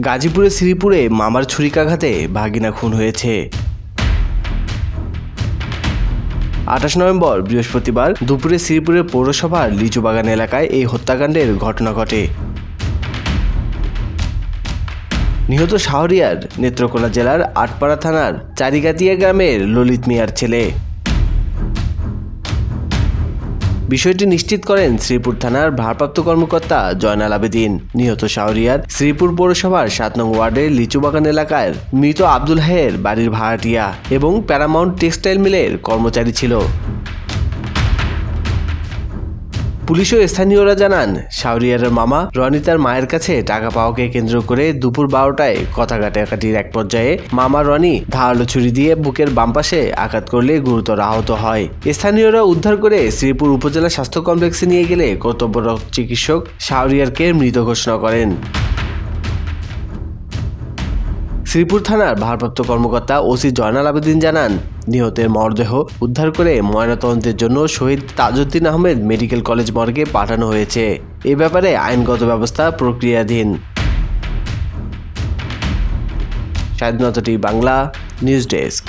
গাজীপুরের শ্রীপুরে মামার ছুরিকাঘাতে ভাগিনা খুন হয়েছে। 28 নভেম্বর বৃহস্পতিবার দুপুরে শ্রীপুরের পৌরসভার লিচুবাগান এলাকায় এই হত্যাকাণ্ডের ঘটনা ঘটে। নিহত শাহরিয়ার নেত্রকোনা জেলার আটপাড়া থানার চারিগাতিয়া গ্রামের ললিত মিয়ার ছেলে। বিষয়টি নিশ্চিত করেন শ্রীপুর থানার ভারপ্রাপ্ত কর্মকর্তা জয়নাল আবেদিন। নিহত শাহরিয়ার শ্রীপুর পৌরসভার 7 নং ওয়ার্ডের লিচুবাগান এলাকার মৃত আব্দুল হাইয়ের বাড়ির ভাড়াটিয়া এবং প্যারামাউন্ট টেক্সটাইল মিলের কর্মচারী ছিল। পুলিশ ও স্থানীয়রা জানান, শাহরিয়ারের মামা রনি তার মায়ের কাছে টাকা পাওয়াকে কেন্দ্র করে দুপুর 12টায় কথা কাটাকাটির এক পর্যায়ে মামা রনি ধারালো ছুরি দিয়ে বুকের বাম পাশে আঘাত করলে গুরুতর আহত হয়। স্থানীয়রা উদ্ধার করে শ্রীপুর উপজেলা স্বাস্থ্য কমপ্লেক্সে নিয়ে গেলে কর্তব্যরত চিকিৎসক শাহরিয়ারকে মৃত ঘোষণা করেন। শ্রীপুর থানার ভারপ্রাপ্ত কর্মকর্তা ওসি জয়নাল আবেদিন জানান, নিহতের মরদেহ উদ্ধার করে ময়নাতদন্তের জন্য শহীদ তাজউদ্দিন আহমেদ মেডিকেল কলেজ মর্গে পাঠানো হয়েছে। এ ব্যাপারে আইনগত ব্যবস্থা প্রক্রিয়াধীন। স্বাধীনতা টিভি বাংলা নিউজ ডেস্ক।